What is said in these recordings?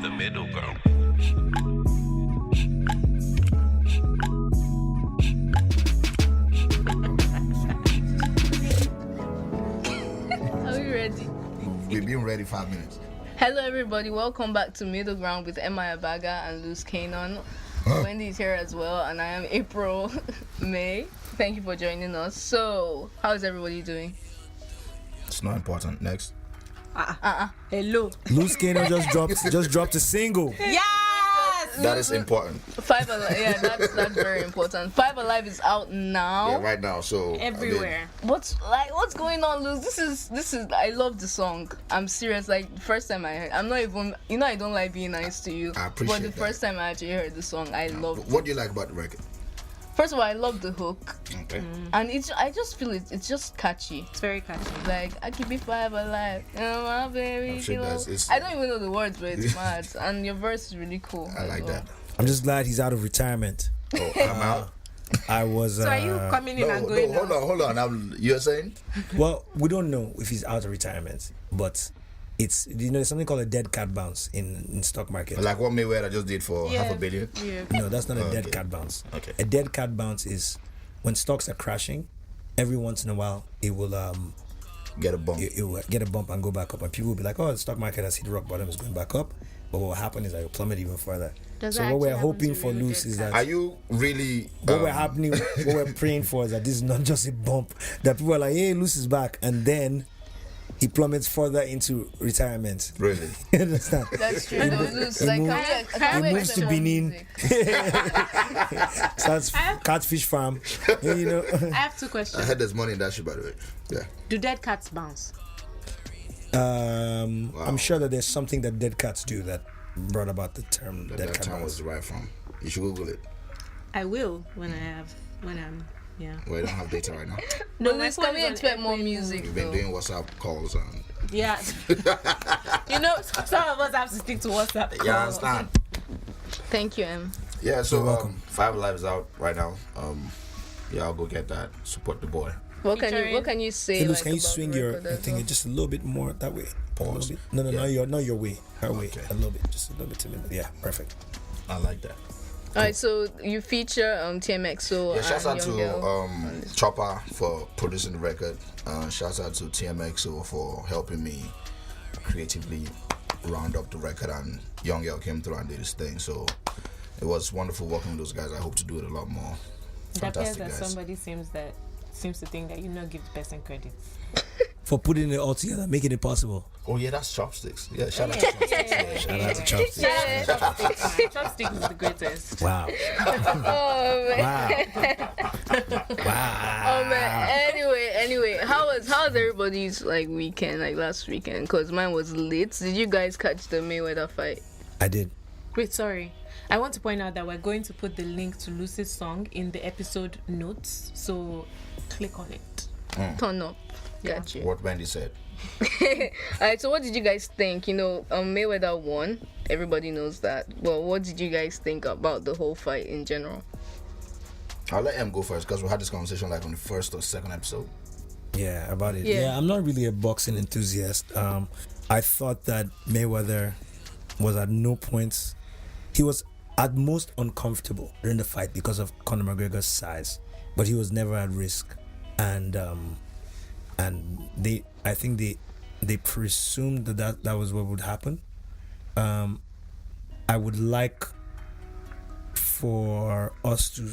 the middle ground. Are we ready? We've been ready 5 minutes. Hello, everybody. Welcome back to Middle Ground with Emma Abaga and Luz Kanon. Wendy is here as well, and I am April May. Thank you for joining us. So, how is everybody doing? It's not important. Next. Hello. Luz Kanon just dropped a single. Yes. That is important. Five Alive. Yeah, that's very important. Five Alive is out now. Yeah, right now. So Everywhere. What's going on, Luz? This is. I love the song. I'm serious. Like the first time I heard, I'm not even. You know, I don't like being nice to you. I appreciate But the that. first time I actually heard the song, I loved it. What do you like about the record? First of all, I love the hook, Okay. and I just feel it's just catchy. It's very catchy. Like I keep it five alive, you know, my baby. I'm sure you know. it's- I don't even know the words, but it's mad. And your verse is really cool. I like as well. that. I'm just glad he's out of retirement. Oh, I'm out. I was. So are you coming in and going hold on. You're saying? Well, we don't know if he's out of retirement, but it's there's something called a dead cat bounce in stock market. Like what Mayweather just did for half a billion? Yeah. No, that's not a dead Okay. cat bounce. Okay. A dead cat bounce is when stocks are crashing. Every once in a while, it will Get a bump. it will get a bump and go back up, and people will be like, "Oh, the stock market has hit rock bottom, it's going back up." But what will happen is that it will plummet even further. Does So that what we're actually hoping happen to for, really Luz, dead is cats? that Are you really? what we're praying for is that this is not just a bump, that people are like, hey, Luz is back, and then he plummets further into retirement. Really? You understand? That's true. No, Luz, like, He moves to Benin, starts catfish farm, you know. I have two I questions. heard there's money in that shit, by the way. Yeah. Do dead cats bounce? I'm sure that there's something that dead cats do that brought about the term dead That cat time bounce. was derived from. You should Google it. I will when I'm yeah. Well, I don't have data right now. No, my Luz, phone can we is on expect more airplane music? We've been though? doing WhatsApp calls and. Yeah. You know, some of us have to stick to WhatsApp. Yeah, I understand. Thank you, Em. Yeah, so You're welcome. Five Alive is out right now. Yeah, I'll go get that. Support the boy. What Featuring- can you say? Hey, Luz, like, can you about swing the your record as thing well? just a little bit more that way? A little Pause. bit. No, Yeah. not your way. Her way. Okay. A little bit. Just a little bit to me. Yeah, perfect. I like that. All right, so you feature TMXO Yeah, shouts and out Young to Girl. Chopper for producing the record. Shouts out to TMXO for helping me creatively round up the record, and Young Girl came through and did his thing. So it was wonderful working with those guys. I hope to do it a lot more. It appears Fantastic that guys. somebody seems to think that you not give the person credit. For putting it all together, making it possible. Oh yeah, that's Chopsticks. Yeah, shout out to Chopsticks. Yeah, Shout out to Chopsticks. Chopstick is the greatest. Wow. Oh man. Wow. Oh man. Anyway, how was everybody's like weekend, like last weekend? Cause mine was lit. Did you guys catch the Mayweather fight? I did. Wait, sorry. I want to point out that we're going to put the link to Luz's song in the episode notes, so click on it. Turn up. Got you. What Wendy said. Alright, so what did you guys think? You know, Mayweather won. Everybody knows that. Well, what did you guys think about the whole fight in general? I'll let M go first because we had this conversation like on the first or second episode. Yeah, about it. Yeah. Yeah, I'm not really a boxing enthusiast. I thought that Mayweather was at no point, he was at most uncomfortable during the fight because of Conor McGregor's size, but he was never at risk. And I think they presumed that was what would happen. I would like for us to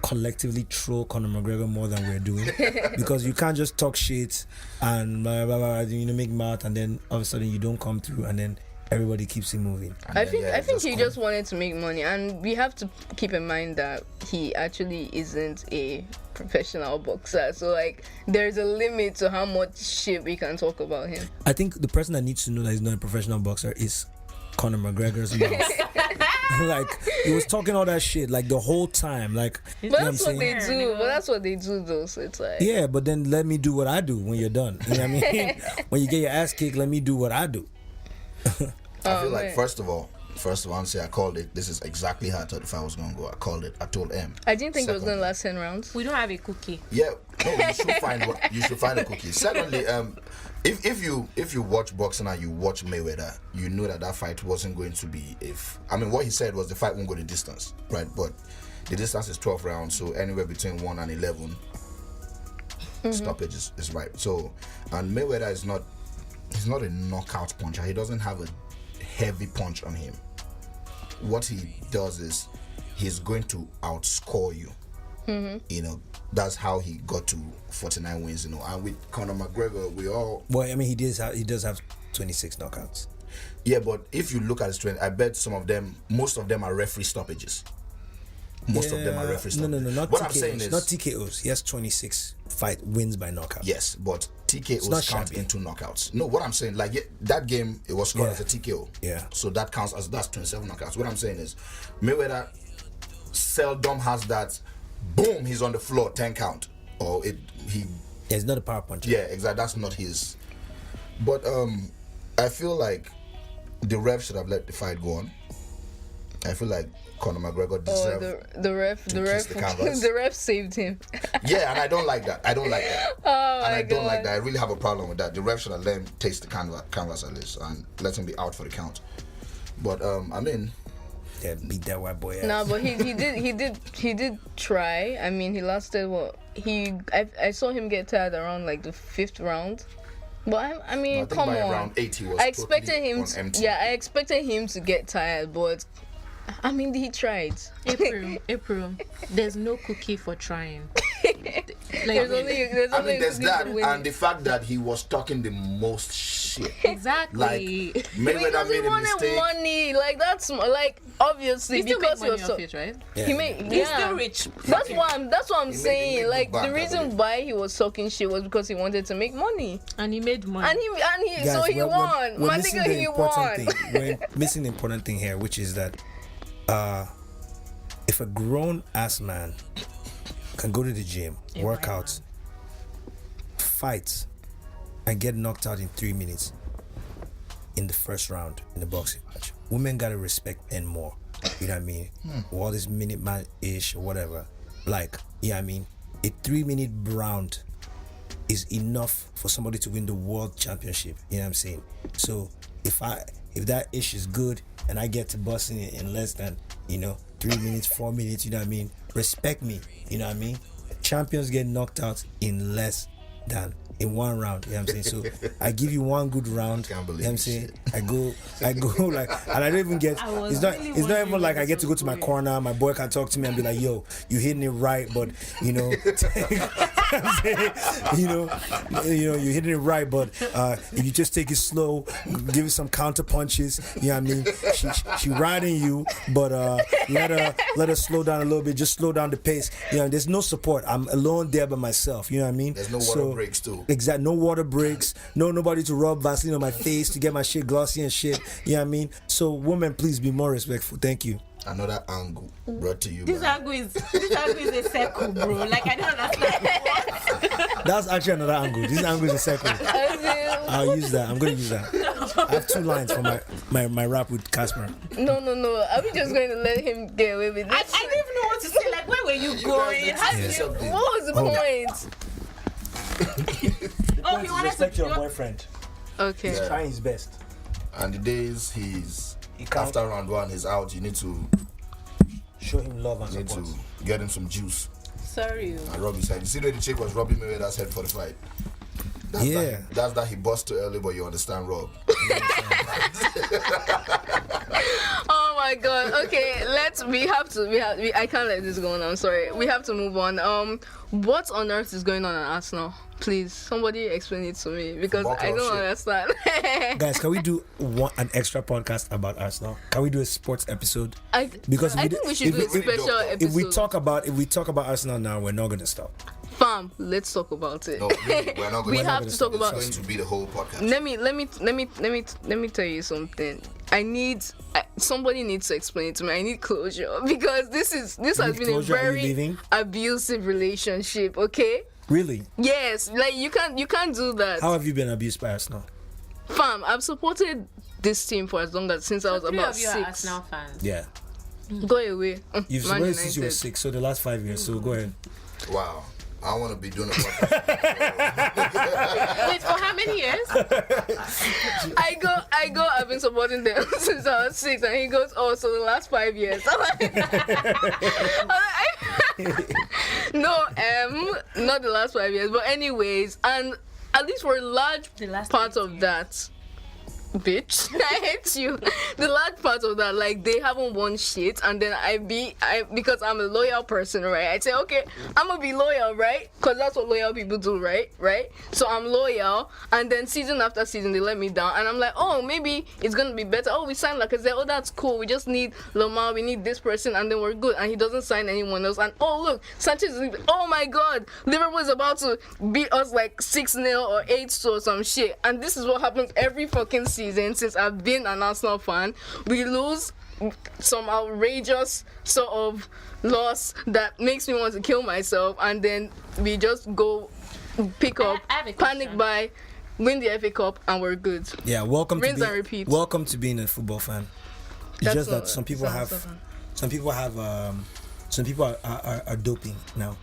collectively troll Conor McGregor more than we're doing, because you can't just talk shit and blah, blah, blah, make mouth, and then all of a sudden you don't come through, and then everybody keeps it moving. And I then, think yeah, he cool. just wanted to make money, and we have to keep in mind that he actually isn't a professional boxer. So like, there's a limit to how much shit we can talk about him. I think the person that needs to know that he's not a professional boxer is Conor McGregor's mouth. Like, he was talking all that shit like the whole time. Like, you know But what I'm that's what saying? they do. But that's what they do, though. So it's like, Yeah, but then let me do what I do when you're done. You know what I mean? When you get your ass kicked, let me do what I do. I feel like man. first of all, I'll say I called it. This is exactly how I thought the fight was gonna go. I called it. I told M. I didn't think it was Second. gonna last 10 rounds. We don't have a cookie. Yeah, no, you should find a cookie. Secondly, if you watch boxing and you watch Mayweather, you know that fight wasn't going to be. What he said was the fight won't go the distance, right? But the distance is 12 rounds, so anywhere between 1 and 11 stoppage is right. So, and Mayweather he's not a knockout puncher. He doesn't have a heavy punch on him. What he does is he's going to outscore you. You know, that's how he got to 49 wins. You know, and with Conor McGregor, Well, I mean, he does have 26 knockouts. Yeah, but if you look at his strength, I bet most of them are referee stoppages. Most of them are referee stoppages. No, not what TKOs. I'm saying is Not TKOs. He has 26 wins by knockout. Yes, but It's TKOs not count shabby. into knockouts. No, what I'm saying, that game, it was scored Yeah. as a TKO. Yeah. So that counts that's 27 knockouts. What I'm saying is, Mayweather seldom has that. Boom, he's on the floor, 10 count, or Yeah, he's not a power puncher. Yeah, exactly. That's not his. But I feel like the ref should have let the fight go on. I feel like Conor McGregor Oh, deserved. the ref kiss the canvas. the ref saved him. Yeah, and I don't like that. Oh and my I don't like God. that. I really have a problem with that. The ref should have let him taste the canvas at least and let him be out for the count. But Yeah, beat that white boy ass. No, but he did try. I mean, he lasted what? I saw him get tired around like the 5th round. But I mean, I think come by on. round 8 he was I expected totally him on to, empty. yeah, I expected him to get tired, but I mean, he tried. April, there's no cookie for trying. There's only there's cookies that, to win. and the fact that he was talking the most shit. Exactly. Like Mayweather because he made a wanted mistake. money, like that's like obviously he still because makes he money was off so. it, right? Yeah. He made He's yeah. still rich. That's what I'm He saying. made Like good back, the I reason believe. why he was talking shit was because he wanted to make money, And he made money. and he Guys, so he won. we're My missing nigga, the he important won. thing. We're missing the important thing here, which is that if a grown ass man can go to the gym, work out, fight, and get knocked out in 3 minutes in the first round in the boxing match, women gotta respect men more. You know what I mean? All this minute man ish or whatever. Like, yeah, I mean, a 3-minute round is enough for somebody to win the world championship. You know what I'm saying? So if that ish is good and I get to busting it in less than 3 minutes, 4 minutes, you know what I mean? Respect me, you know what I mean? Champions get knocked out in less than in 1 round, you know what I'm saying? So I give you 1 good round, Can't believe you know what I'm this saying? shit. I go like, and I don't even get. I was It's not really even wondering like where I get to this go to was my going. corner. My boy can talk to me and be like, "Yo, you hitting it right," but you know, you're hitting it right, but if you just take it slow, give it some counter punches. You know what I mean? She riding you, but let her slow down a little bit. Just slow down the pace. You know, there's no support. I'm alone there by myself. You know what I mean? There's no water breaks too. Exactly. No water breaks. Nobody to rub Vaseline on my face to get my shit glossy and shit. You know what I mean? So women, please be more respectful. Thank you. Another angle brought to you This by angle is a circle, bro. Like I don't understand. That's actually another angle. This angle is a second. I'll use that. I'm going to use that. I have 2 lines for my rap with Casper. No. Are we just going to let him get away with I this? didn't even know what to say. Like, where were you going? guys How need to did say you? something. What was the Hold on. point? Oh, he wanted Respect to. your boyfriend. Okay. Yeah. Trying his best. And the days He can't after round 1 he's out, you need to show him love and support. get him some juice Sorry. and rub his head. You see the way the chick was rubbing Mayweather's head for the fight? Yeah. That's that he bust too early, but you understand, Rob. Oh my God. Okay, I can't let this go on. I'm sorry. We have to move on. What on earth is going on at Arsenal? Please, somebody explain it to me because Buckle I of don't shit. understand. Guys, can we do an extra podcast about Arsenal? Can we do a sports episode? Because I think we should do a special episode. if we talk about Arsenal now, we're not gonna stop. Fam, let's talk about it. No, really, we're not going We to have to talk It's about. going to be the whole podcast. Let me tell you something. Somebody needs to explain it to me. I need closure because this has need been a closure? Are you very leaving? abusive relationship. Okay. Really? Yes, like you can't do that. How have you been abused by Arsenal? Fam, I've supported this team for as long as since I was Three about of you are 6. Arsenal fans. Yeah. Go away. You've Man supported since you were United. 6, so the last 5 years. So go ahead. Wow. I want to be doing a podcast. Wait, for how many years? I go. I've been supporting them since I was 6, and he goes, "Oh, so the last 5 years." I'm like, no, not the last 5 years, but anyways, and at least for a large The last part 8 of years. that. Bitch, I hate you. The large part of that, like, they haven't won shit, and then I because I'm a loyal person, right? I say, okay, I'm gonna be loyal, right? Because that's what loyal people do, right? So I'm loyal, and then season after season they let me down, and I'm like, oh, maybe it's gonna be better. Oh, we signed Lacazette. Oh, that's cool. We just need Lamar. We need this person, and then we're good. And he doesn't sign anyone else. And oh, look, Sanchez is leaving. Oh my God, Liverpool is about to beat us like 6-0 or 8 or some shit. And this is what happens every fucking season since I've been an Arsenal fan. We lose some outrageous sort of loss that makes me want to kill myself, and then we just go pick up, I have a panic question. buy, win the FA Cup, and we're good. Yeah, welcome Rinse to and repeat. welcome to being a football fan. It's That's just that not- some people it's not have so fun. some people are doping now.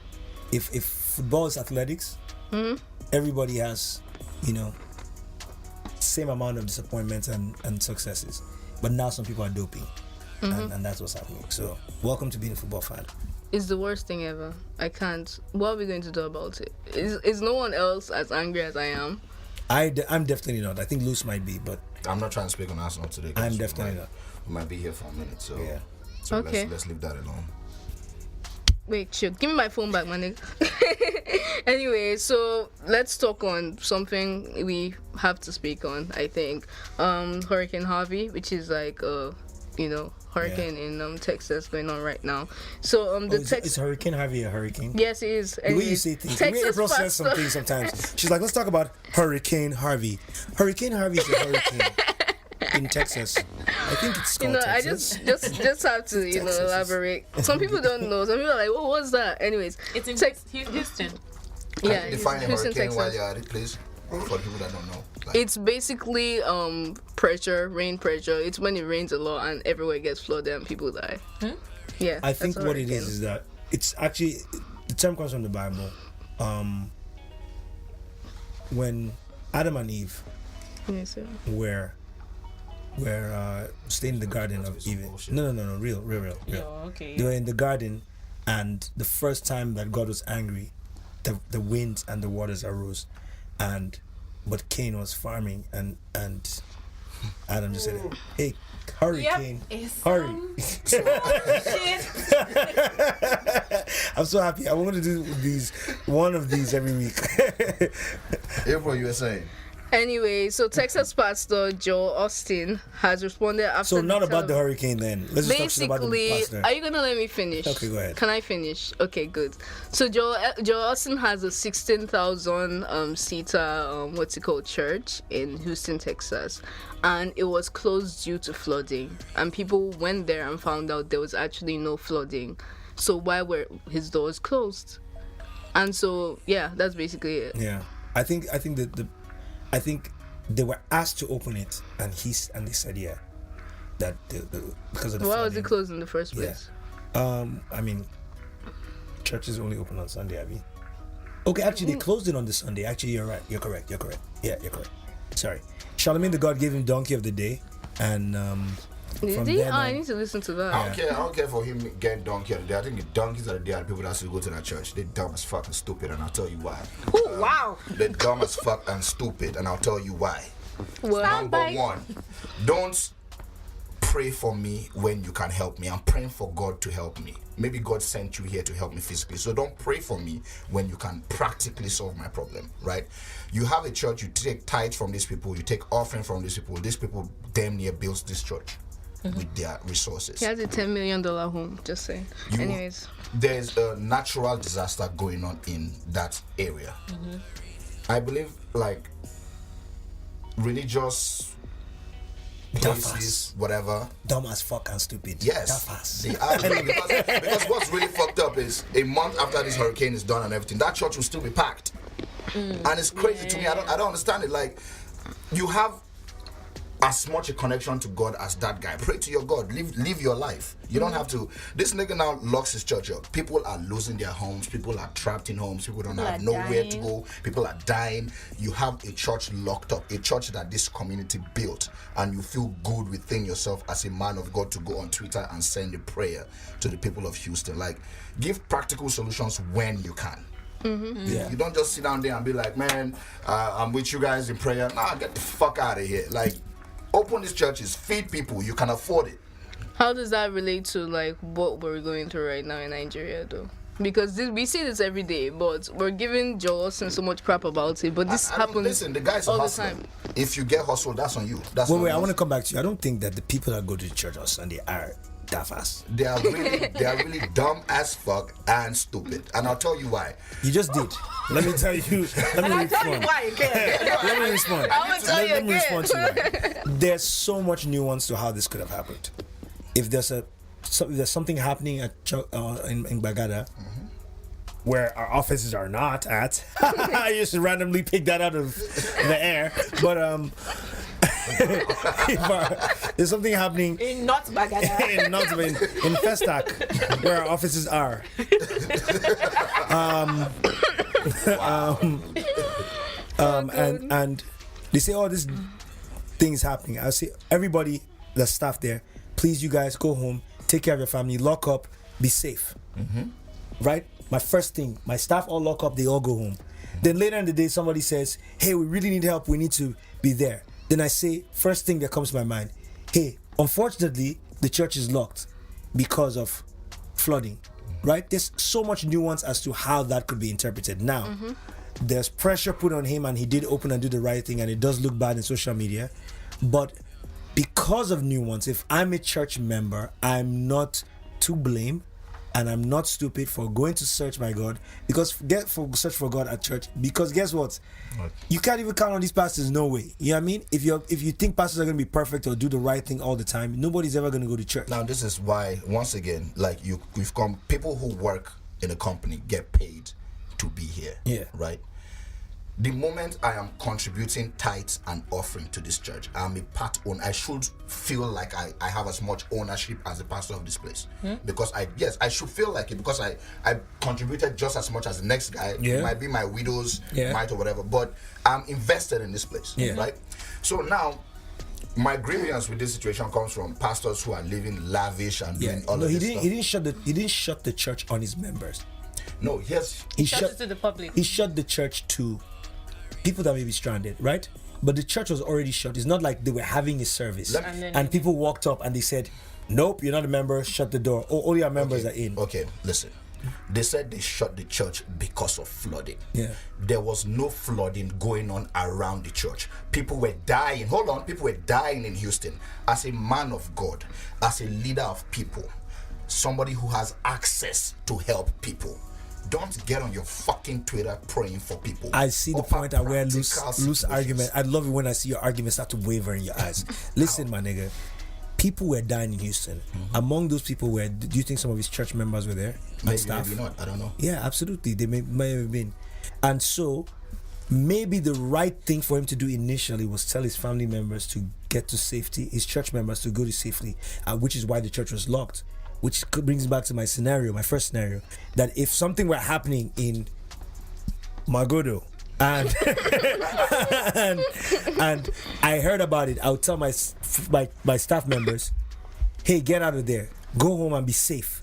If football is athletics, Mm-hmm. everybody has, same amount of disappointments and successes. But now some people are doping. Mm-hmm. And that's what's happening. So welcome to being a football fan. It's the worst thing ever. I can't. What are we going to do about it? Is no one else as angry as I am? I'm definitely not. I think Luce might be, but I'm not trying to speak on Arsenal today. 'cause I'm definitely not. We might be here for a minute, so Yeah. So Okay. let's leave that alone. Wait, sure. Give me my phone back, my nigga. Anyway, so let's talk on something we have to speak on, I think. Hurricane Harvey, which is like hurricane in Texas going on right now. So is Hurricane Harvey a hurricane? Yes, it is. The way you say things. The way April says some things sometimes. She's like, let's talk about Hurricane Harvey. Hurricane Harvey is a hurricane in Texas. I think it's called I Texas. just have to Texas is- elaborate. Some people don't know. Some people are like, "What was that?" Anyways, It's in Houston. yeah, Define a Houston, hurricane while Texas. you're at it, please. For people that don't know. Like, It's basically rain pressure. It's when it rains a lot and everywhere gets flooded and people die. Yeah, I think that's a what it hurricane. is that it's actually, the term comes from the Bible. When Adam and Eve Yes, sir. were staying in the garden of Eden. bullshit. No, real. Oh, okay. They were in the garden, and the first time that God was angry, the winds and the waters arose, but Cain was farming, and Adam just said, "Hey, hurricane, it's hurry!" shit. I'm so happy. I want to do one of these every week. April, you were saying. Anyway, so Texas pastor Joel Austin has responded after. So not about the tele- hurricane then. Let's just talk shit about the Basically, pastor. are you gonna let me finish? Okay, go ahead. Can I finish? Okay, good. So Joel Austin has a 16,000 seater church in Houston, Texas, and it was closed due to flooding. And people went there and found out there was actually no flooding. So why were his doors closed? And so yeah, that's basically it. Yeah, I think I think they were asked to open it, and they said yeah, that because of the Why was it flooding. closed in the first place? I mean, churches only open on Sunday, Abby. Okay, actually, they closed it on the Sunday. Actually, you're right. You're correct. Yeah, you're correct. Sorry. Charlemagne the God gave him donkey of the day, and from Did he? then Oh, I on- need to listen to that. I don't care for him getting donkey of the day. I think the donkeys are the day people that still go to that church. They're dumb as fuck and stupid, and I'll tell you why. Oh, wow. They're dumb as fuck and stupid, and I'll tell you why. Well, Number one, don't pray for me when you can help me. I'm praying for God to help me. Maybe God sent you here to help me physically. So don't pray for me when you can practically solve my problem, right? You have a church, you take tithes from these people, you take offering from these people. These people damn near builds this church with their resources. he has a $10 million home, just saying. Anyways. There's a natural disaster going on in that area. I believe like religious places, whatever. dumb as fuck and stupid. Yes, Tough ass. they are because what's really fucked up is a month after this hurricane is done and everything, that church will still be packed, and it's crazy to me. I don't understand it. Like, you have as much a connection to God as that guy. Pray to your God. Live your life. You don't have to. This nigga now locks his church up. People are losing their homes. People are trapped in homes. People don't have nowhere to go. People are dying. You have a church locked up, a church that this community built, and you feel good within yourself as a man of God to go on Twitter and send a prayer to the people of Houston. Like, give practical solutions when you can. Yeah. You don't just sit down there and be like, man, I'm with you guys in prayer. Nah, get the fuck out of here. Like, open these churches, feed people. You can afford it. How does that relate to like what we're going through right now in Nigeria, though? Because we see this every day, but we're giving Joe Austin so much crap about it. But this happens Listen, the guy's a all the hustler. time. If you get hustled, that's on you. That's Wait, on I want you. to come back to you. I don't think that the people that go to church on Sunday are daft. They are really dumb as fuck and stupid. And I'll tell you why. You just did. Let me tell you. Let me respond. Let me respond. I'm gonna tell you Let me again. respond to why. There's so much nuance to how this could have happened. If there's something happening at in Bagada, where our offices are not at, I just randomly picked that out of the air. But if there's something happening In not Bagada. in Festac, where our offices are. And they say, oh, this thing is happening. I say, everybody, the staff there, please, you guys, go home, take care of your family, lock up, be safe. Right? My first thing, my staff all lock up, they all go home. Then later in the day, somebody says, hey, we really need help, we need to be there. Then I say, first thing that comes to my mind, hey, unfortunately, the church is locked because of flooding, right? There's so much nuance as to how that could be interpreted. Now, there's pressure put on him and he did open and do the right thing, and it does look bad in social media. But because of nuance, if I'm a church member, I'm not to blame. And I'm not stupid for going to search my God, search for God at church, because guess what? You can't even count on these pastors. No way. You know what I mean? If you think pastors are going to be perfect or do the right thing all the time, nobody's ever going to go to church. Now, this is why, once again, like we've come, people who work in a company get paid to be here. Yeah. Right? The moment I am contributing tithes and offering to this church, I'm a part owner. I should feel like I have as much ownership as the pastor of this place. Because I should feel like it, because I contributed just as much as the next guy. Yeah. It might be my widow's Yeah. mite or whatever, but I'm invested in this place. Yeah. Right? So now, my grievance with this situation comes from pastors who are living lavish and doing all No, of he this didn't. stuff. He didn't shut the church on his members. No, here's He Shut it to the public. He shut the church to people that may be stranded, right? But the church was already shut. It's not like they were having a service and people walked up and they said, nope, you're not a member, shut the door. Only our members are in. Okay, listen. They said they shut the church because of flooding. Yeah. There was no flooding going on around the church. People were dying. Hold on. People were dying in Houston. As a man of God, as a leader of people, somebody who has access to help people, don't get on your fucking Twitter praying for people. I see the Offer point at where loose solutions. argument. I love it when I see your argument start to waver in your eyes. Listen, my nigga. People were dying in Houston. Among those people do you think some of his church members were there? Maybe, staff? maybe not. I don't know. Yeah, absolutely. They may have been. And so maybe the right thing for him to do initially was tell his family members to get to safety, his church members to go to safely, which is why the church was locked. Which brings me back to my first scenario, that if something were happening in Magodo and and I heard about it, I would tell my staff members, hey, get out of there, go home and be safe,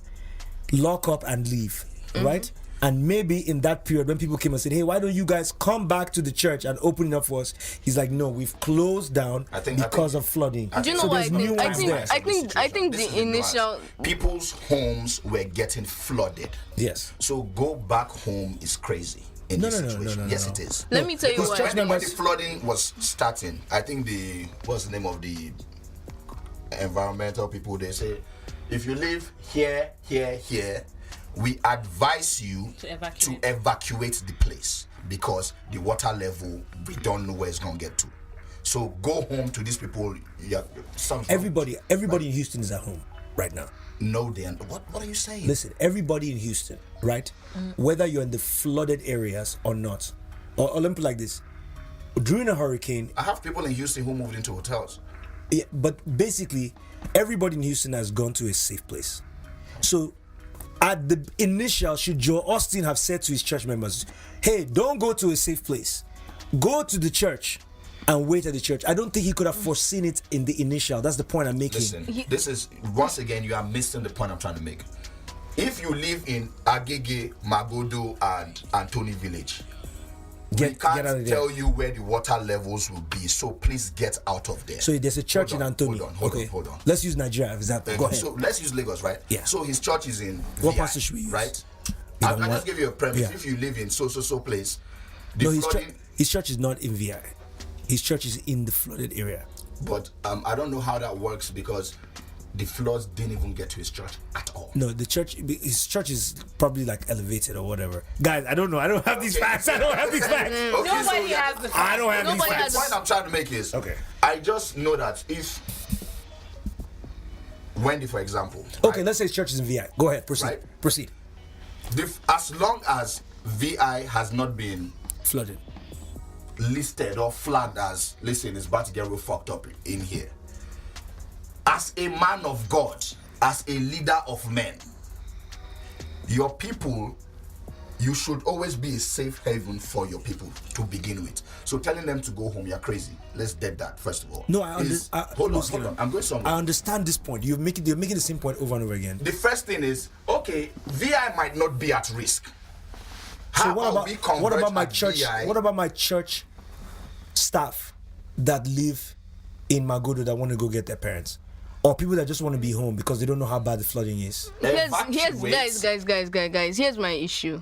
lock up and leave, right? And maybe in that period when people came and said, hey, why don't you guys come back to the church and open it up for us? He's like, no, we've closed down because of flooding. Do you know so what I think? I think This is the initial. people's homes were getting flooded. Yes. So go back home is crazy in No, this no, no, situation. no, no, Yes, no. it is. Let me tell you Because why. when the flooding was starting, I think what's the name of the environmental people? They say, if you live here, we advise you to evacuate the place because the water level, we don't know where it's going to get to. So go home to these people. Everybody in Houston is at home right now. No, they what are you saying? Listen, everybody in Houston, right? Whether you're in the flooded areas or not, or let me put it like this: during a hurricane, I have people in Houston who moved into hotels. Yeah, but basically, everybody in Houston has gone to a safe place. So, at the initial, should Joe Austin have said to his church members, hey, don't go to a safe place. Go to the church and wait at the church. I don't think he could have foreseen it in the initial. That's the point I'm making. Listen, this is, once again, you are missing the point I'm trying to make. If you live in Agege, Magodo, and Anthony Village, we can't out of there. tell you where the water levels will be, so please get out of there. So there's a church in Anthony. Hold on. Let's use Nigeria as example. Go ahead. So let's use Lagos, right? Yeah. So his church is in What VI, pastor should we use? right? You I'll know just what? give you a premise. Yeah. If you live in so place, the No, flooding, his church is not in VI. His church is in the flooded area. but I don't know how that works because the floods didn't even get to his church at all. No, his church is probably like elevated or whatever. Guys, I don't know. I don't have these facts. I don't have these facts. Okay, Nobody has the I don't have these Nobody facts. The point I'm trying to make is, Okay. I just know that if Wendy, for example, Okay, right, let's say his church is in VI. Go ahead. Proceed. Right. Proceed. as long as VI has not been Flooded. listed or flagged as, listen, it's about to get real fucked up in here. As a man of God, as a leader of men, your people, you should always be a safe haven for your people to begin with. So telling them to go home, you're crazy. Let's dead that first of all. No, Hold on. I'm going somewhere. I understand this point. You're making the same point over and over again. The first thing is, okay, VI might not be at risk. So what about my at church? VI? What about my church staff that live in Magodo that want to go get their parents, or people that just want to be home because they don't know how bad the flooding is? Here's Evacuate. guys. Here's my issue.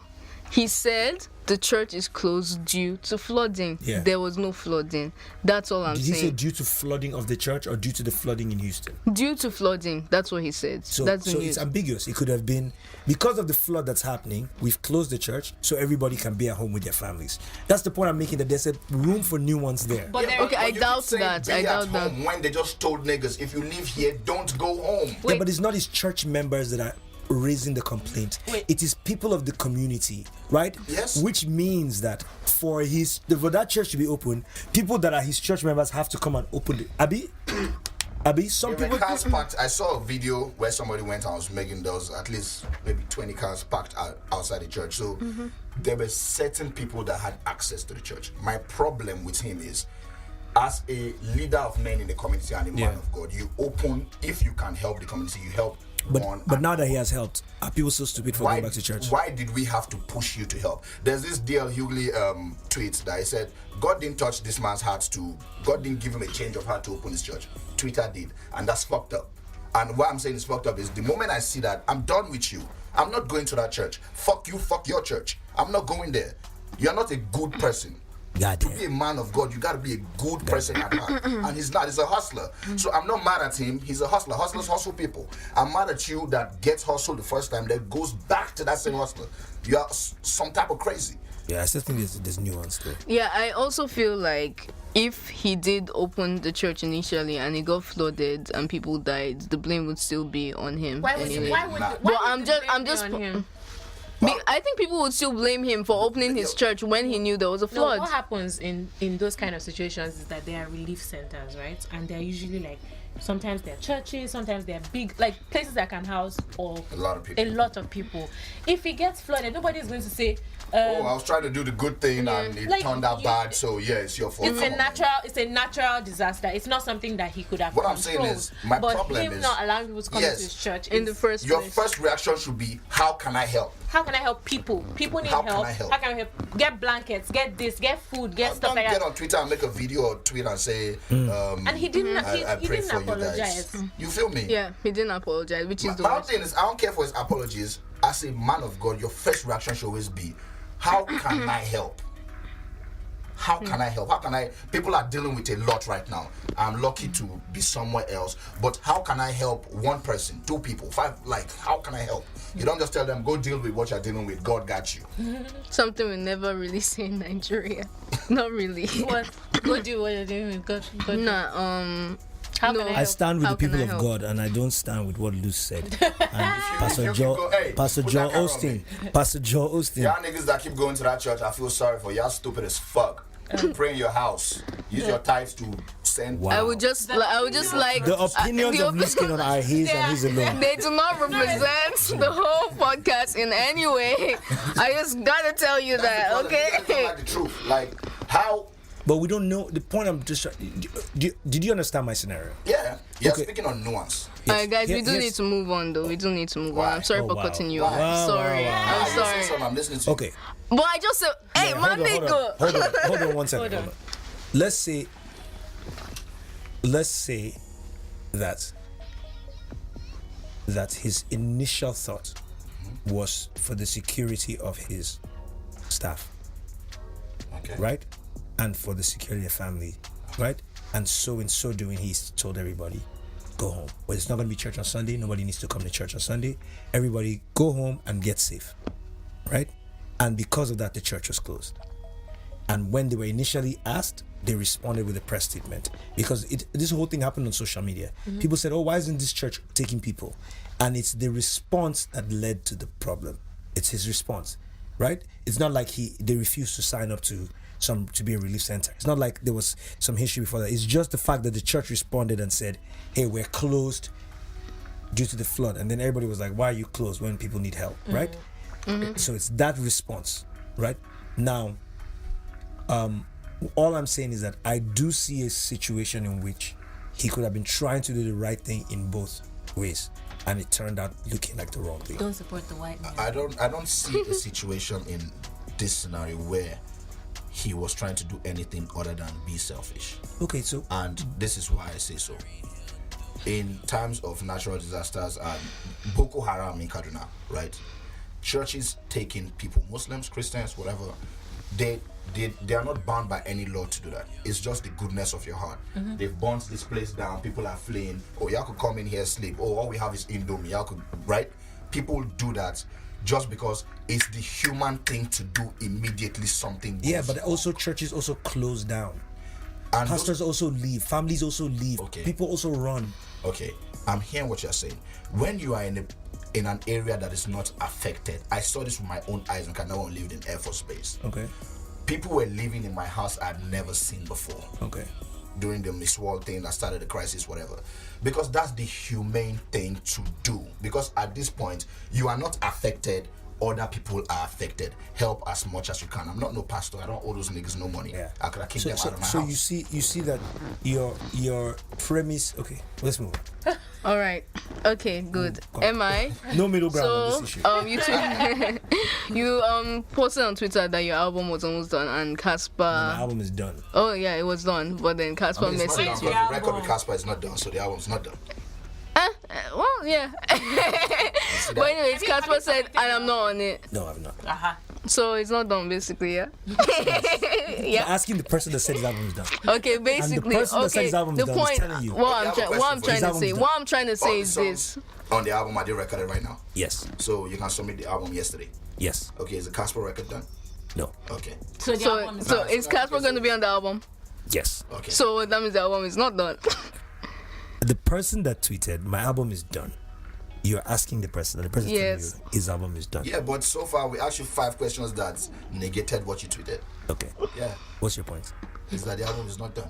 He said the church is closed due to flooding. Yeah. There was no flooding. That's all I'm Did he say saying. due to flooding of the church or due to the flooding in Houston? Due to flooding. That's what he said. So, that's the so news. it's ambiguous. It could have been because of the flood that's happening. We've closed the church so everybody can be at home with their families. That's the point I'm making. That there's a room for new ones there. But there, Okay, I you keep doubt saying that. be I at doubt that. home when they just told niggas, if you live here, don't go home. Yeah, but it's not his church members that are raising the complaint. Wait. It is people of the community, right? Yes. Which means that for that church to be open, people that are his church members have to come and open it. Abi, some There were people. cars parked. I saw a video where somebody went and was making those, at least maybe 20 cars parked outside the church. So there were certain people that had access to the church. My problem with him is, as a leader of men in the community and a man Yeah. of God, you open, if you can help the community, you help one. But and now that he has helped, are people so stupid for going back to church? Why did we have to push you to help? There's this DL Hughley tweet that he said, God didn't touch this man's heart God didn't give him a change of heart to open his church. Twitter did. And that's fucked up. And what I'm saying is fucked up is the moment I see that, I'm done with you. I'm not going to that church. Fuck you, fuck your church. I'm not going there. You're not a good person. God To be a damn. man of God, you gotta be a good person at heart. And he's not, he's a hustler. So I'm not mad at him. He's a hustler. Hustlers hustle people. I'm mad at you that gets hustled the first time, that goes back to that same hustler. You are some type of crazy. Yeah, I still think there's nuance there. Yeah, I also feel like if he did open the church initially and it got flooded and people died, the blame would still be on him. why would anyway. why would Nah. why But would I'm the just- blame I'm be just on po- him? I think people would still blame him for opening his church when he knew there was a No, flood. what happens in those kind of situations is that they are relief centers, right? And they're usually like, sometimes they're churches, sometimes they're big, like places that can house or A lot of people. a lot of people. If it gets flooded, nobody is going to say, Oh, I was trying to do the good thing and it Like, turned out you- bad, so yeah, it's your fault. it's a natural disaster. It's not something that he could have What I'm controlled. saying is, my but problem him is- not allowing people to come Yes. into his church In the is- first Your place. first reaction should be, how can I help? how can I help people? People need How can help. I help? How can I help? Get blankets, get this, get food, get stuff Don't like get that. on Twitter and make a video or tweet and say, And he didn't. I He pray didn't for you apologize. guys. You feel me? Yeah, he didn't apologize, which is the My worst. thing is, I don't care for his apologies. As a man of God, your first reaction should always be, how can I help? How can I help? How can I? People are dealing with a lot right now. I'm lucky to be somewhere else, but how can I help one person, two people, five? Like, how can I help? You don't just tell them, go deal with what you're dealing with. God got you. Something we never really say in Nigeria. Not really. What? Go do what you're doing with God. God. Nah, How no. can I I help? stand with How the people can I of help? God, and I don't stand with what Luce said. And Pastor you Joe, go, hey, Pastor put Joe that camera on Austin, Pastor Joe Austin. Y'all niggas that keep going to that church, I feel sorry for y'all. Stupid as fuck. Pray in your house. Use your tithes to send. Wow. I would just like The opinions the of Luis Cannon are his and his alone. They do not represent the whole podcast in any way. I just gotta tell you that, okay? Like the truth, like how. But we don't know. The point I'm just trying. Did you understand my scenario? Yeah, you're Okay. speaking on nuance. Alright, guys, we do Yes. need to move on, though. We do need to move Why? on. I'm sorry Oh, for wow. cutting you Why? off. Wow, Sorry. wow, wow. I'm You say sorry. something, I'm listening to you. Okay. But I just said, hey, Yeah, my hold on, nigga. hold on 1 second. Hold on. Let's say that his initial thought was for the security of his staff, Okay. right, and for the security of family, right, and so in so doing, he's told everybody, go home. But it's not going to be church on Sunday. Nobody needs to come to church on Sunday. Everybody go home and get safe, right? And because of that, the church was closed. And when they were initially asked, they responded with a press statement, because this whole thing happened on social media. People said, oh, why isn't this church taking people? And it's the response that led to the problem. It's his response, right? It's not like they refused to sign up to be a relief center. It's not like there was some history before that. It's just the fact that the church responded and said, hey, we're closed due to the flood. And then everybody was like, why are you closed when people need help, right? So it's that response, right? Now, all I'm saying is that I do see a situation in which he could have been trying to do the right thing in both ways, and it turned out looking like the wrong thing. Don't support the white man. I don't see a situation in this scenario where he was trying to do anything other than be selfish. Okay, so And this is why I say so. In times of natural disasters and Boko Haram in Kaduna, right? Churches taking people, Muslims, Christians, whatever, they are not bound by any law to do that. It's just the goodness of your heart. They've burnt this place down. People are fleeing. Oh, y'all could come in here, sleep. Oh, all we have is Indomie. Y'all could, right? People do that just because it's the human thing to do immediately something. yeah, goes but wrong. also churches also close down. And those- Pastors also leave. Families also leave. Okay. People also run. Okay, I'm hearing what you're saying. When you are in an area that is not affected, I saw this with my own eyes when Kanawa lived in Air Force Base. Okay. People were living in my house I'd never seen before Okay. during the Miss World thing that started the crisis, whatever. Because that's the humane thing to do. Because at this point, you are not affected. Other people are affected. Help as much as you can. I'm not no pastor. I don't owe those niggas no money. Yeah. I could have kicked them out of my so house. you see that your premise. Okay, let's move on. All right. Okay, good. Am I? No middle ground on So, this issue. you posted on Twitter that your album was almost done, and My Casper. album is done. Oh yeah, it was done, but then Casper I mean, it's not done messaged because you. the record with Casper is not done, so the album's not done. Well, yeah. But anyways, Casper said, and I'm not on it, No, I'm not. so it's not done basically. Yeah. You're asking the person that said his album is done. Okay, basically. person that said Okay. his album is The done is point. telling you. What Okay, I have a I'm question for trying you. to His say. album is What I'm trying to All say the is songs this. on the album are they recorded right now? Yes. So you can submit the album yesterday. Yes. Okay, is the Casper record done? No. Okay. So the So, album is so Nice. is Casper going to be on the album? Yes. Okay. So that means the album is not done. The person that tweeted, my album is done. You're asking the person. The person Yes. telling you his album is done. Yeah, but so far we asked you 5 questions that negated what you tweeted. Okay. Yeah. What's your point? Is that the album is not done.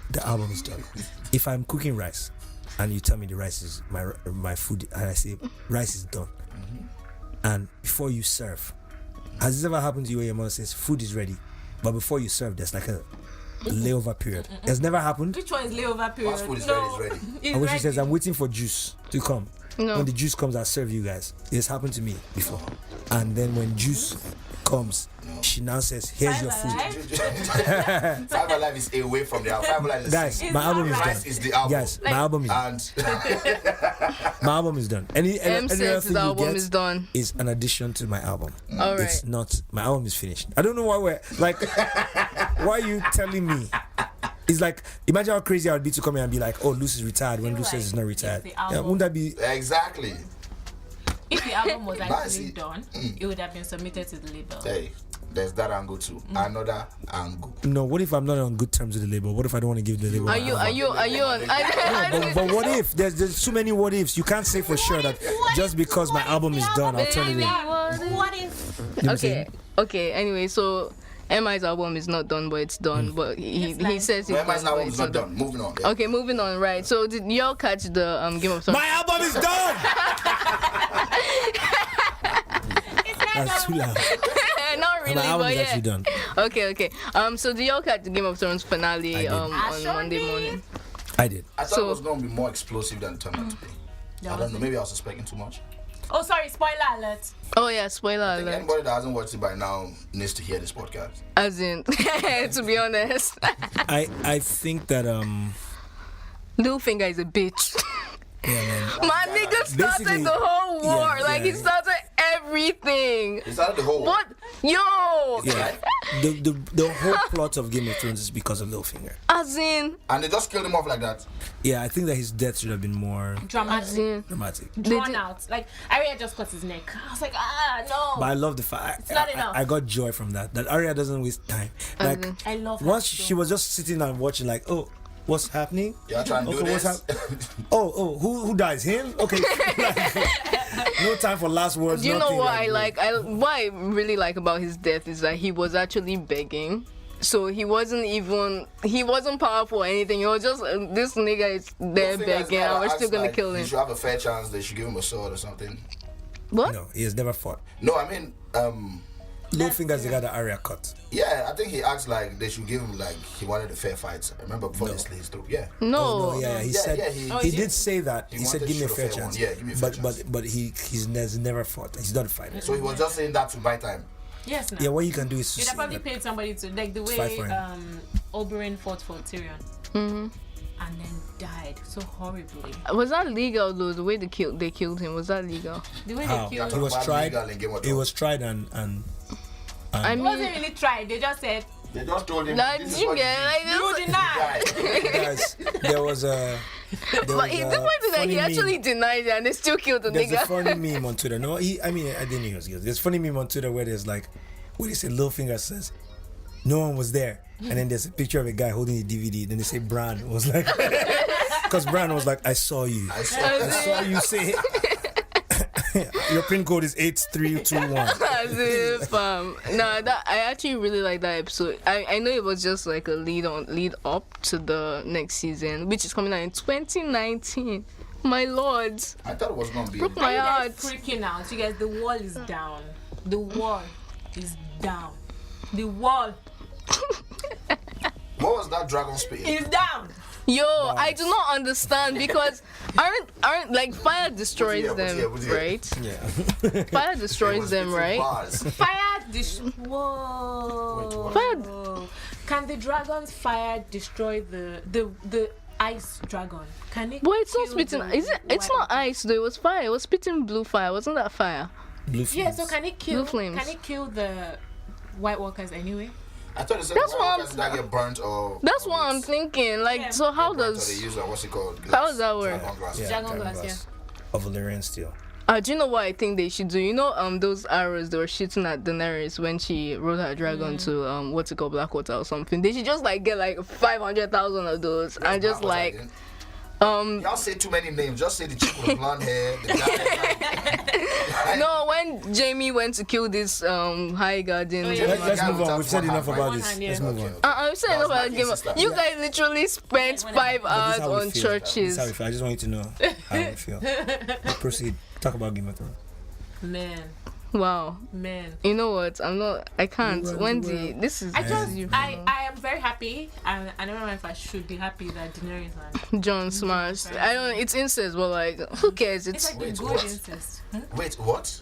The album is done. If I'm cooking rice and you tell me the rice is my food, and I say rice is done, and before you serve, has this ever happened to you where your mother says food is ready, but before you serve there's like a layover period? It's never happened. Which one is layover period? Once food is ready, it's ready. It's And when she ready. says I'm waiting for juice to come. No. When the juice comes, I'll serve you guys. It's happened to me before. And then when juice comes, she now says, here's your food. Right? Five Alive is away from the album. Five Alive is Guys, It's my album is not done. Rice is the album. Guys, my album is done. And My album is done. Any M other says thing the you album get is done. is an addition to my album. All It's right. not. My album is finished. I don't know why we're like. Why are you telling me? It's like, imagine how crazy I would be to come here and be like, "Oh, Luce is retired," when Luce says he's not retired. the Yeah, album. wouldn't that be? exactly. If the album was actually Nice. done, it would have been submitted to the label. Hey, there's that angle too. Another angle. No. What if I'm not on good terms with the label? What if I don't want to give the label? Are my you album? on? But what if there's too many what ifs? You can't say for sure that just because my album is done, I'll turn it in. What if? You know what I'm saying? Okay. Anyway, so MI's album is not done, but it's done. But he says it's Where done, my but album it's is not not done. Moving on. Yeah. Okay, moving on. Right. So did y'all catch the Game of Thrones? My album is done. That's too loud. Not really, My album but is yeah. actually done. Okay. So did y'all catch the Game of Thrones finale I did. on Monday morning? I did. I thought So- it was going to be more explosive than it turned out to be. I don't know. Maybe I was expecting too much. Oh, sorry, spoiler alert. Oh yeah, spoiler I think alert. anybody that hasn't watched it by now needs to hear this podcast. As in, to be honest, I think that Littlefinger is a bitch. yeah, man. My nigga started Basically, the whole war. yeah, Like yeah. he started everything. Is that the whole? What? Yo. Yeah, the whole plot of Game of Thrones is because of Littlefinger. As in, And they just killed him off like that. Yeah, I think that his death should have been more as Dramatic. in. dramatic. Drawn did- out. Like, Arya just cut his neck. I was like, no. But I love the fact It's not enough. I got joy from that. That Arya doesn't waste time. Like in. I love her once so she was just sitting and watching, like, oh, what's happening? You're trying to do Okay, what's this. Oh, who dies? Him? Okay. No time for last words. Do you know nothing, what I bro. like? What I really like about his death is that he was actually begging. So he wasn't powerful or anything. He was just this nigga is there begging, and we're still gonna kill He him. should have a fair chance. They should give him a sword or something. What? No, he has never fought. No, I mean, Littlefinger's the guy that Arya cut. yeah, I think he asked like they should give him like he wanted a fair fight. I remember before No. they slit his throat. Yeah. No. Oh, no, yeah, he Yeah, said yeah, he he did say that. He He said, wanted "Give me a to shoot fair a fair chance." one. Yeah, give me a fair chance. But he's never fought. He's not a fighter. So he was just saying that to buy time. Yes, no. Yeah, what you can do is to You'd have see probably that- paid somebody to, like the fight way for him. Oberyn fought for Tyrion. Mm-hmm. And then died so horribly. Was that legal though? The way they killed him, was that legal? The way How? they killed He him. was Bad tried. legal in Game of He Thrones. was tried and I It mean, wasn't really tried. They just said, They just told him. like, This is you what get like you this. deny. guys, there was a. There But the point is that he actually denied it and they still killed the There's a nigga. funny meme on Twitter. No, I didn't know he was guilty. There's a funny meme on Twitter where there's like, where they say Littlefinger says, no one was there. And then there's a picture of a guy holding the DVD. Then they say Bran was like, because Bran was like, I saw you. I saw I that. saw you say, your pin code is 8321. As if, no, that I actually really like that episode. I know it was just like a lead up to the next season, which is coming out in 2019. My lords, I thought it was gonna be. broke my You guys heart. freaking out. You guys, the wall is down. The wall is down. The wall What was that dragon speed? is down. Yo, I do not understand because aren't like fire destroys What's them, here, what's here? right? Yeah. Fire destroys them, right? Fire Whoa. Wait, Can the dragon's fire destroy the ice dragon? Can it? But it's not kill spitting. the Is it? It's white- not ice though. It was fire. It was spitting blue fire. Wasn't that fire? Blue Yeah. flames. So can it kill? Blue flames. Can it kill the White Walkers anyway? I thought it said That's what I'm- that get burnt or. That's or what I'm it's- thinking. Like, Yeah. so how burnt or does? they use what's it called? How does that work? Dragon glass. Yeah, Dragon glass, Of Valyrian steel. Do you know what I think they should do? You know, those arrows they were shooting at Daenerys when she rode her dragon to what's it called, Blackwater or something. They should just like get like 500,000 of those and just like Y'all say too many names. Just say the chick with the blonde hair. The guy. No, when Jamie went to kill this High Guardian. Oh, yeah. Let's guy move with on. We've said one enough hand, about right? this. One hand, Let's yeah. move on. I'm saying That was about my Game of sister. You Yeah. guys literally spent 5 But this hours is how we on feel. churches. This is how we feel. I just want you to know how we feel. Proceed. Talk about Game of Thrones. Man. Wow. You know what? I can't. You are Wendy, the this is I am very happy. I don't know if I should be happy that Daenerys and John Smash. I don't. It's incest, but like, who cares? it's It's like Wait, the good what? incest. Wait, what?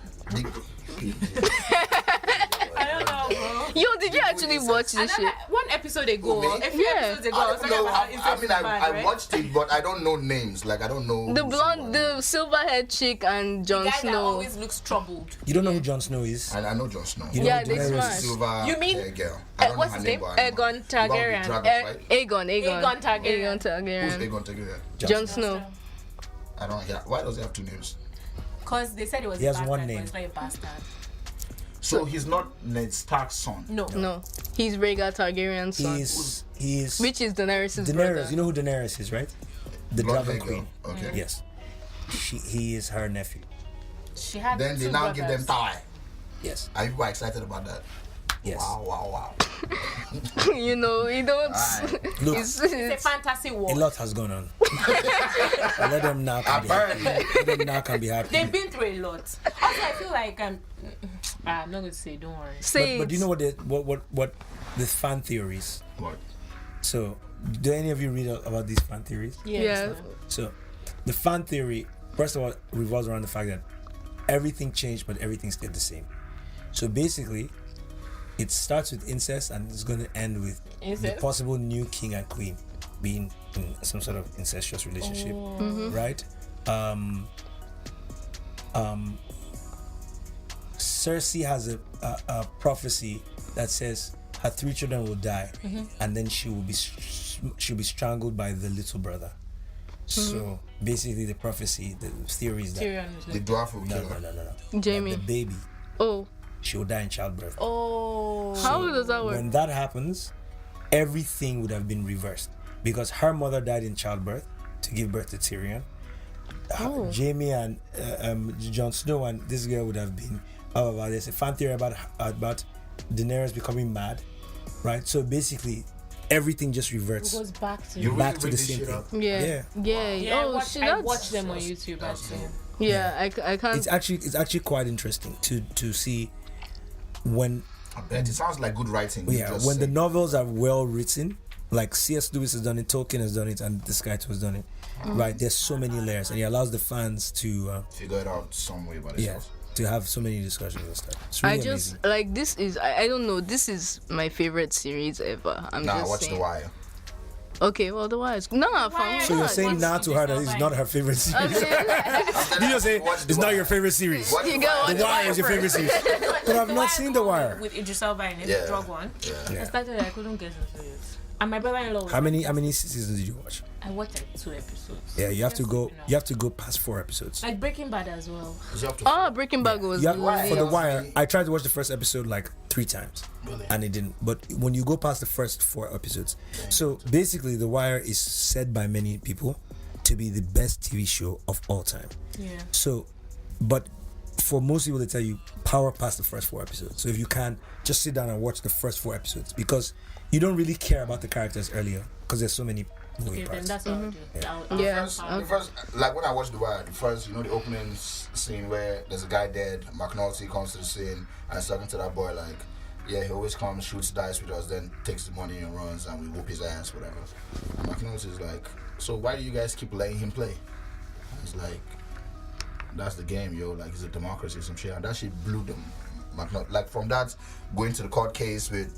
I don't know, bro. yo. Did you actually watch this shit? One episode ago, Who, me? a few Yeah. episodes ago, I I was don't talking know. about how I incest mean, is bad, I right? watched it, but I don't know names. Like I don't know The who's blonde, someone. the silver-haired chick, and Jon The guy that Snow. always looks troubled. You don't know who Jon Snow is? I know Jon Snow. You know Yeah, who they Daenerys smash. is? Silver You mean- hair girl. I don't what's know her his name, name? but I know her. Aegon The one with Targaryen. dragons, right? Aegon Aegon Targaryen. Who's Targaryen. Aegon Targaryen? Jon Snow. I don't. Yeah. Why does he have two names? Because they said it was He a has bastard, one but name. it's not a bastard. So he's not Ned Stark's son. No. No, he's Rhaegar Targaryen's son, He's which is Daenerys' Daenerys. brother. You know who Daenerys is, right? The Blonde Dragon hair girl. Queen. Okay. Yes. He is her nephew. She had Then they two now brothers. give them tie. Yes. Are you quite excited about that? Yes. Wow. You know, we don't. Alright. Look, It's, It's a it's, fantasy a world. lot has gone on. Let them now can be happy. Let them now can be happy. They've been through a lot. Also, I feel like I'm not going to say. Don't worry. say But do you it. know what the fan theories? What? So, do any of you read about these fan theories? Yeah. So, the fan theory, first of all, revolves around the fact that everything changed, but everything stayed the same. So basically, it starts with incest and it's going to end with the Incest? possible new king and queen being in some sort of incestuous relationship, right? Cersei has a prophecy that says her 3 children will die, and then she'll be strangled by the little brother. So basically, the prophecy, the theory is that Tyrion is The like, dwarf will no, kill her. no. Jamie. That the baby, Oh, she will die in childbirth. oh. how does that work? When that happens, everything would have been reversed because her mother died in childbirth to give birth to Tyrion. Jamie and Jon Snow and this girl would have been. There's a fan theory about Daenerys becoming mad, right? So basically, everything just It reverts goes back to You back really to read the this same shit thing. up? Yeah. Yeah, Oh, I that's, watch them on YouTube. That's Actually. dope. yeah. I can't. It's actually quite interesting to see when I bet it sounds like good writing. you just when the said. novels are well written, like C.S. Lewis has done it, Tolkien has done it, and this guy too has done it. Right? There's so many layers, and he allows the fans to figure it out some way by yeah, themselves. to have so many discussions and stuff. It's really I just amazing. like this is I don't know, this is my favorite series ever. I'm Nah, just watch saying. The Wire. Okay, well, The Wire is no, fine. So you're saying What's now the to her that it's discovery? not her favorite series? Okay. You just say Watch The it's not Wire. your favorite series. Watch You The got Wire. The Wire is your favorite series. But I've not seen The Wire. With Idris Elba in it, Yeah. the drug one. Yeah. Yeah. I started, I couldn't get into it. And my brother-in-law. was How like, many seasons did you watch? I watched like 2 episodes. Yeah, you have to Just go. enough. You have to go past 4 episodes. Like Breaking Bad as well. Is it up to Oh, Breaking Bad was You have, Why? for The lit. Wire, I tried to watch the first episode like 3 times, Really? and it didn't. But when you go past the first 4 episodes, so basically, The Wire is said by many people to be the best TV show of all time. Yeah. So, but for most people, they tell you power past the first 4 episodes. So if you can, just sit down and watch the first 4 episodes because you don't really care about the characters earlier because there's so many moving Okay, then parts. that's what I'll do. I'll Yeah. find The first, like when I watched The Wire, the opening scene where there's a guy dead, McNulty comes to the scene and is talking to that boy like, yeah, he always comes, shoots dice with us, then takes the money and runs and we whoop his ass, whatever. And McNulty is like, so why do you guys keep letting him play? And he's like, that's the game, yo, like it's a democracy, some shit. And that shit blew them. Like from that, going to the court case with,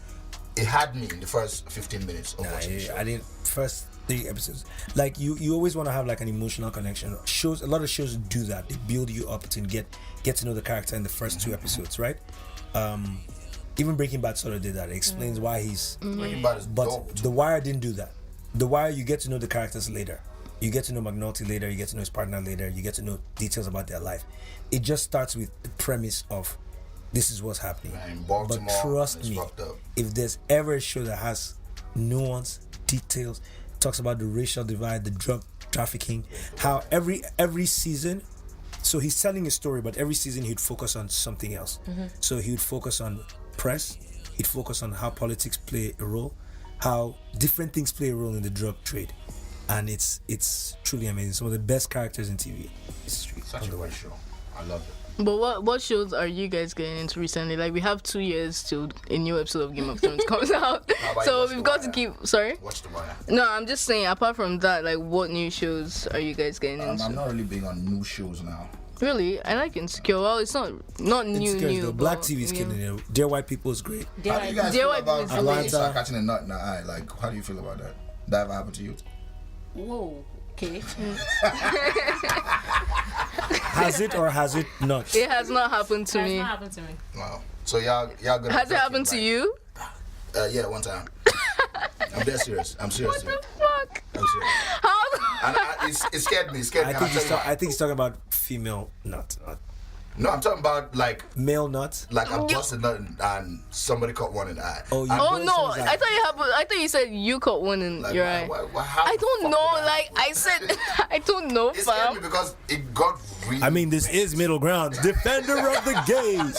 it had me in the first 15 minutes of watching the show. I didn't first 3 episodes. Like you always want to have like an emotional connection. Shows, a lot of shows do that. They build you up to get to know the character in the first 2 episodes, right? Even Breaking Bad sort of did that. It explains why he's. Breaking Bad is But dope. The Wire didn't do that. The Wire, you get to know the characters later. You get to know McNulty later. You get to know his partner later. You get to know details about their life. It just starts with the premise of this is what's happening. In But Baltimore, trust it's me, fucked up. if there's ever a show that has nuance, details, talks about the racial divide, the drug trafficking, how every season, so he's telling a story, but every season he'd focus on something else. So he would focus on press, he'd focus on how politics play a role, how different things play a role in the drug trade, and it's truly amazing. Some of the best characters in TV history. Such a great show. I love it. But what shows are you guys getting into recently? Like, we have 2 years till a new episode of Game of Thrones comes out, How about you so watch we've The got to Wire? keep. Sorry. Watch The Wire. No, I'm just saying. Apart from that, like, what new shows are you guys getting into? I'm not really big on new shows now. Really, I like Insecure. Well, it's not new. The Black but, TV is yeah. killing it. Dear White People is great. How do you guys Dear feel White about is somebody amazing. start catching a nut in the eye? Like, how do you feel about that? That ever happened to you? Whoa. Okay. Has it or has it not? It has not happened to That's me. not happened to me. Wow. So y'all good. Has it happened to you? Yeah, one time. I'm dead serious. I'm serious. What the dude. fuck? I'm serious. How? And it scared me. It scared me. I And think I'll tell you why. I think he's talking about female nut, not No, I'm talking about like male nut. I busted nut and somebody caught one in the eye. Oh, you And, Oh Boy, no! someone's I eye. thought you happened. I thought you said you caught one in like, your eye. how I the don't fuck know. would that Like happen? I said, I don't know, It scared me fam. because it got really. I mean, this is middle ground. Defender of the gays.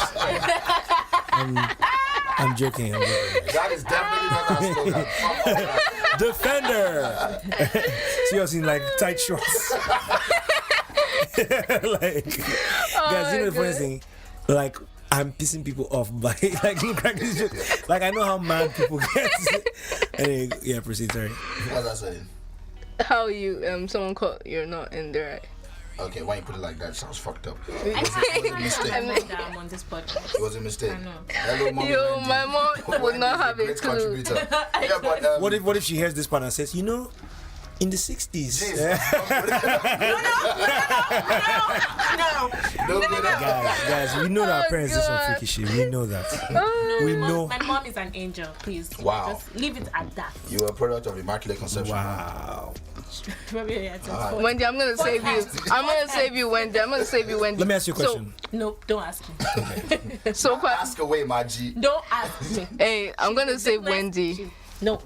I'm joking. That is definitely not our slogan. Fuck all that. Defender. She was in like tight shorts. Like, guys, you know the funny thing? Like, I'm pissing people off by like look like this joke. Like I know how mad people get. Anyway, yeah, proceed. Sorry. What was I saying? How you someone caught you're not in there. Okay, why you put it like that? It sounds fucked up. I'm on this podcast. It was a mistake. I know. Hello, Mommy Yo, Wendy. my mom would not have a Great clue. contributor. Yeah, but What if she hears this part and says, you know, in the 60s? Jeez. No. Guys, we know that our Oh, parents do some God. freaky shit. We know that. We know. My mom is an angel. Please. Wow. Just leave it at that. You are a product of immaculate conception. Wow. Maybe I just Wendy, I'm gonna save you. I'm gonna save you, Wendy. I'm gonna save you, Wendy. Let me ask you a question. No, don't ask me. So, Ask away, my G. Don't ask me. hey, I'm gonna save Wendy. No.